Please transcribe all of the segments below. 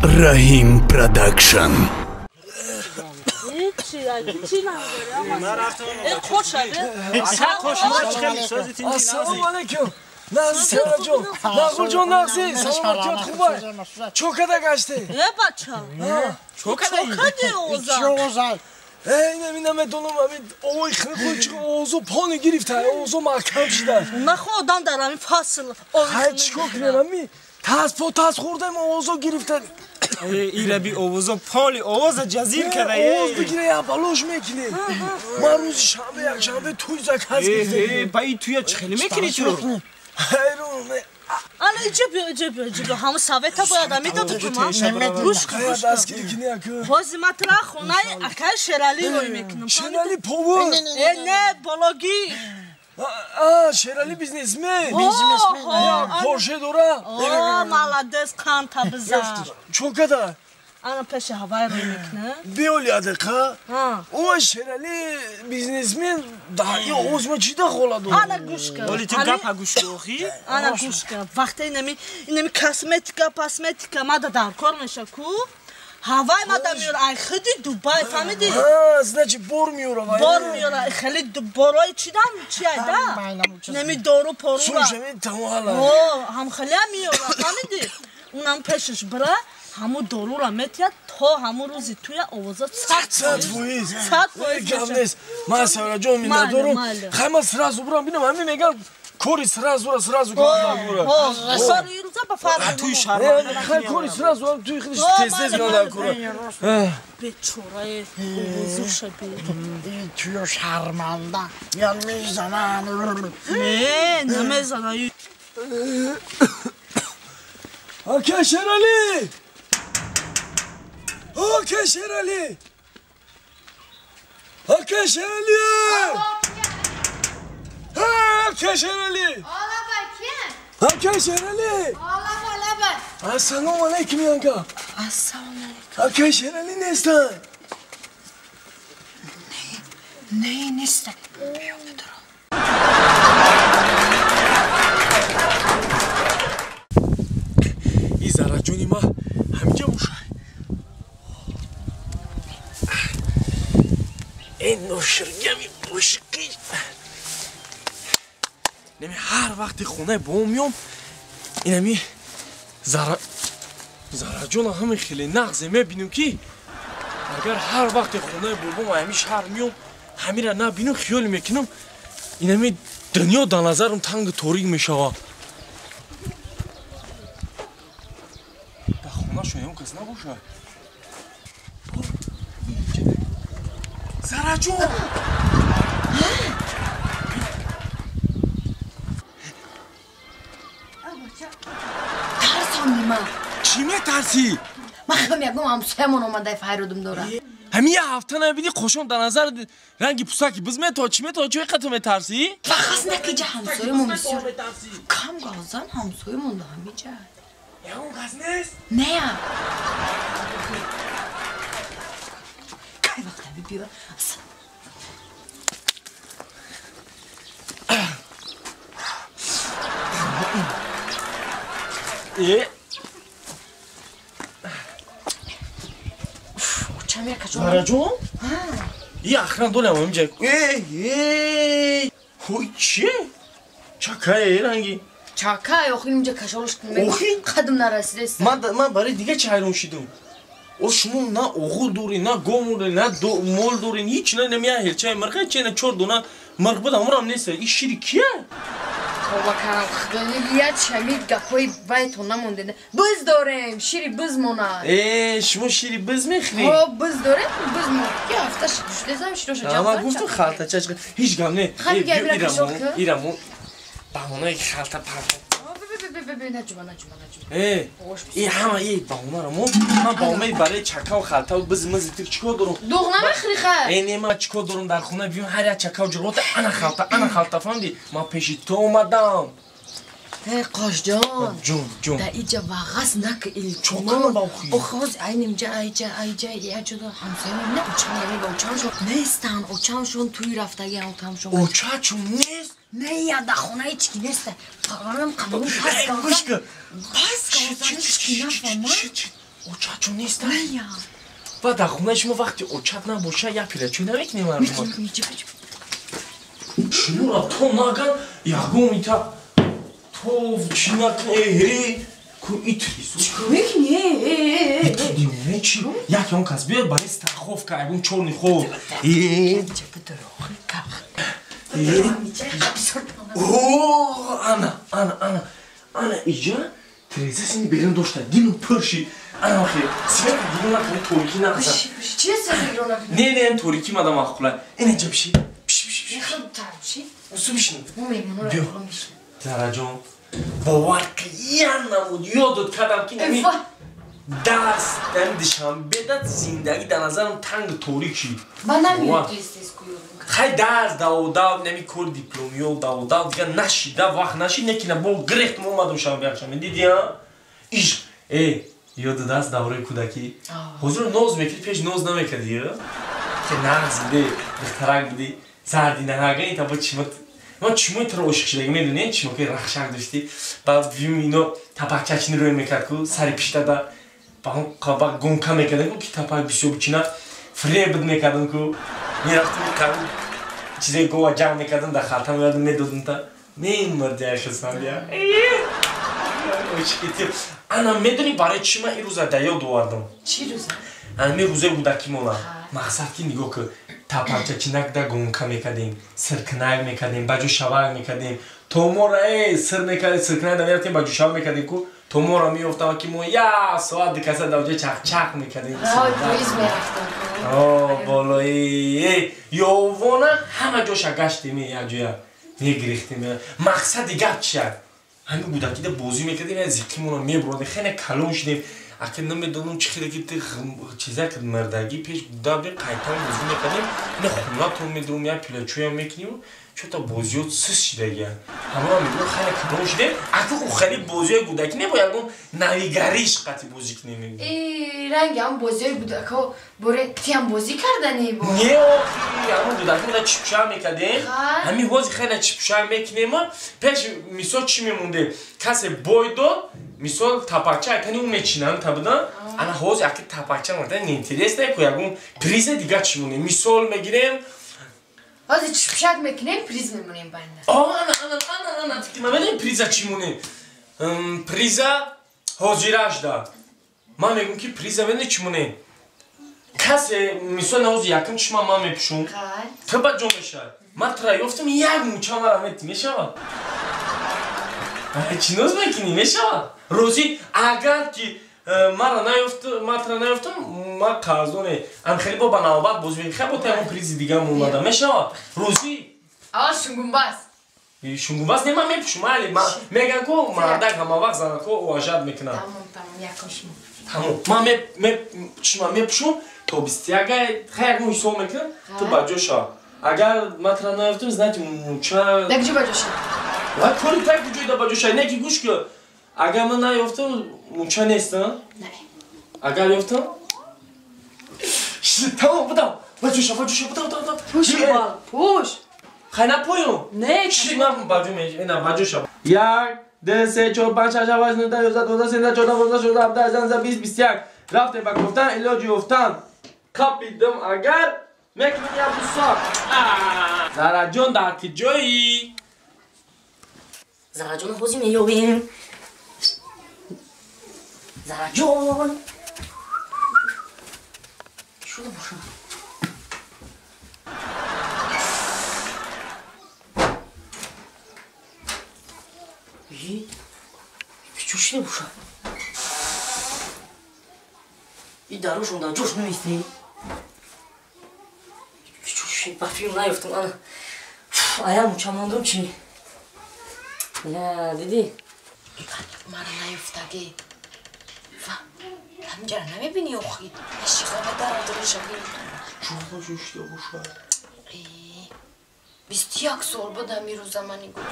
Rahim Production. Assalomu alaykum. Nasılsın Seracığım? Nağılcan nasılsın? Selamat خوبه. چوکده گشتی؟ بچه چوکده اوزا نمیدونم دونم اوی خیلی چه اوزو پانی گرفته اوزو محکم شده نه خودم دارم این فصل های چیکار کنم می تاس خوردم اوزو گرفته ایره بی اوزو پالی اوز جزیر کرده اوز بگیره یا بلوش میکنه ما روز شنبه یک شنبه توی زکاز گرفته بایی توی چخیلی میکنی تو الان جبه همون سویتا باید میداد که ما گوش کن بازی مطرح خونه اکای شرالی روی میکنم شرالی پاور نه بالاگی شرالی بیزنسمن پورشه داره مالادس کانتا بزن چوکده الان پیش هوای روی میکنه بیولی ادکا او شرالی بیزنسمن دایی اوزما چی دخولا دو الان گوش کن ولی تو گپ گوش کن الان گوش کن وقتی اینمی کاسمتیکا ما دار کار میشه کو هوای ما میور ای خیلی دوبای فهمیدی значит بور میوره بور میوره خیلی بورای چی دام چی ایدا نمی دارو پرو سوشمی تمام هم خیلی میوره فهمیدی اونم پیشش بره همو دارو را میتیاد تا همو روزی توی آوازا صد فویز گمنیست من سراجو می ندارم خیلی سرازو برام بینم همین میگم کوری سرازو کنم سر این روزا با فرق توی شهر خیلی کوری سرازو توی خیلیش تیز کنم کورا بیچاره آوازو شبیه توی شرمنده یا میزنن نه نمیزنن آکه شرالی آکه شرالی آکه شرالی آکه شرالی آکه شرالی السلام علیکم یانکا السلام علیکم آکه شرالی نیستن نه نیستن بیا بدارم ای زارا جونی ما همینجا بوشه این نوشرگمی بوشکی نمی هر وقتی خونه بوم میام اینمی زارا جون همین خیلی نغزه میبینیم که اگر هر وقتی خونه بوم همین شهر میام همین را نبینم خیال میکنم اینمی دنیا در نظرم تنگ تاریک میشه شویم کس نباشه زارا جون ترسم نیما چی میترسی؟ من خیلی میگم همسایمون اومده فریدم دوره همین یه هفته نبینی خوشم در نظر رنگی پوساکی بزمه تا چی میتا چه قطع میترسی؟ فقط نکیجه همسایمون بسیار کم گازن همسایمون ده همیجه یا اون غز نیست؟ نه که وقت بیا چم یک کجا زارا جون؟ یه اخران دولم همینجا هوی چیه؟ چکه رنگی؟ چاکای اوخی اینجا کشالش کنم قدم نرسیده است من برای دیگه چای نوشیدم او شما نه اوغول دوری نه گوموری نه مول دوری هیچ نه نمیاد چای مرغ چای نه چور دونه مرغ بود امرام نیست این شیری کیه بابا کنم خدایی یاد شمید گپای بایتون نمونده بز دارم شیری بز مونه شما شیری بز میخری بز دارم بز مونه یه هفته شده زم شیروش جمع اما گفتم خالتا چشم هیچ گم نه خیلی گیرم کشوک ایرمون بهونه خالتا پرت نجوم این همه این بهونه رو من بهونه برای چکا و خالتا و بز مزیتر چیکار دارم دغنه مخری خیر این من چیکار دارم در خونه بیام هر یک چکا و جلوت انا خالتا فهمیدی من پیش تو اومدم قاش جان جون در اینجا واقعا نک ایل چوکان باوخی خلاص اینم جا ایجا یا جدا همسایه نه اوچام شو نیستن اوچامشون توی رفتگی اوچامشون اوچاچون نیست نه یا در خونه هیچ کی نیست قرارم قبول پس کن گوش کن هیچ کی نفهمه очатчо нест ва дар хонаи шумо вақти очат набоша як пилачӯй намекунем мардума чунура то наган ягон ита то чи накне ку итрису итдимоне чи як он кас биёд барои страховка ягон чорни ход ана иҷа Тереза сени берун дошта дину пурши ана хе свет дину накне торики нахза не торики мада махкула ина ҷа пиши усу бишну биё зараҷон бовар киян намуд ёдот кардам ки нами даст нами душанбеда зиндаги дар назарам танг торики хай дарс даводав нами кори дипломиёл даводав дига нашида вақт нашид некина бо грехтум омадам шанбеякшам дидия ишқ ёдот аст давраи кӯдакӣ ҳозир ноз мекарди пеш ноз намекарди ки нағз буди бехтарак буди зарди нагани таба чимат ман чимои тро ошиқ шидаги медони чимоки рахшак дошти баъд вим ино тапакчачини рӯй мекард ку сари пиштада ба гонка мекардам ку ки тапак бисёр бичина фребд мекардам ку мерафтим кару чизе гова ҷамъ мекардам дар халта меёдам медодам та мемардиашасандия ана медони барои чи ман ин рӯза дар ёд овардам чӣ рӯза ами рӯзаи кӯдакимона мақсад ки нигоҳ ку тапакчачинак да гонка мекардем сиркнак мекардем баҷӯ шавак мекардем то мора сир мекардем сиркнак да мерафтем баҷӯ шавак мекардем ку то мора меёфтам ки мо як соат дикаса давҷа чақчақ мекардем болои ёвона ҳама ҷоша гаштем якҷоя мегирехтем мақсади гап чия ҳамин кӯдакида бозӣ мекардем зикимона мебуродем хеле калон шидем ака намедонам чӣ хеле ки чизак мардагӣ пеш давде қайтан бозӣ мекардем ина хунатон медурум як пилачӯям мекунем чота бозиёт сис шидагия ҳамаро мегӯям хеле калон шидем ака ӯ хеле бозиҳои кӯдакӣ небо ягон навигариш қати бозӣ кунем ранги ҳам бозиҳои кӯдако боре тиам бозӣ кардани не охи ҳамон кӯдакида чипшак мекардем ҳамин ҳози хеле чипшак мекунем пеш мисол чӣ мемонде касе бой дод мисол тапакча айтани ӯ мечинам табуда ана ҳози аки тапакча мартани неинтересне ку ягон приза дига чӣ монем мисол мегирем ҳози чипшак мекунем приз мемонем банда намедонем приза чӣ монем приза ҳозирашда ман мегӯям ки приза медони чӣ монем касе мисол ҳози якум чишма ман мепӯшум ту ба ҷо мешавад ман тра ёфтам як мӯча мара метӣ мешавад чӣ ноз мекунӣ мешавад розӣ агар ки ман тра наёфтам ман қарздоне анхелӣ бо ба навбат бозӣ мекунем хеле бо таягон призи дигам омада мешавад розӣ шунгумбас шунгумбас не ман мепӯшам айли меган ку мардак ҳама вақт занако уажат мекунад ман чишма мепӯшам то 21 хай ягон ҳисоб мекунам ту ба ҷо шав агар ман тра наёфтам знати мӯча якҷо ба ҷо шав ва кори так ҷоида ба ҷо шав не ки гӯш ку агар ман наёфтам мӯча нестам агар ёфтам тамом будам ба ҷо шав будам пуш хай напоём не чӣ ман ба ҷо мешина ба ҷо шав 1 2 3 4 5 6 7 8 9 10 11 12 13 14 15 16 17 18 20 21 рафтем ба гуфтан илоҷи ёфтан қапидам агар мекунем як дусак зараҷон дар ки ҷои зараҷон ҳозир меёбем зараҷон шуда бошам чӣ шуда бошам и дарошон дар ҷош наместӣ ба филм наёфтам ана ая мӯча мондам чӣ диди мара наёфтаги ҳаминҷара намебини охи шиқоба дарадоришаги чӯба ҷошта бошад 21 сол буд ҳамин рӯза мани гуфт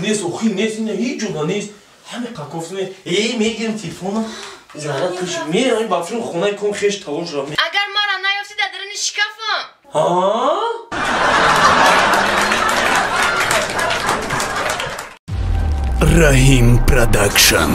нест охи нест ина ҳеҷ ҷода нест ҳаме қакофтме мегирем телефона зарад пеш мерам ба филм хонаи кон хеш тавон шуда агар мара наёфти дар дарани шикафам Rahim Production.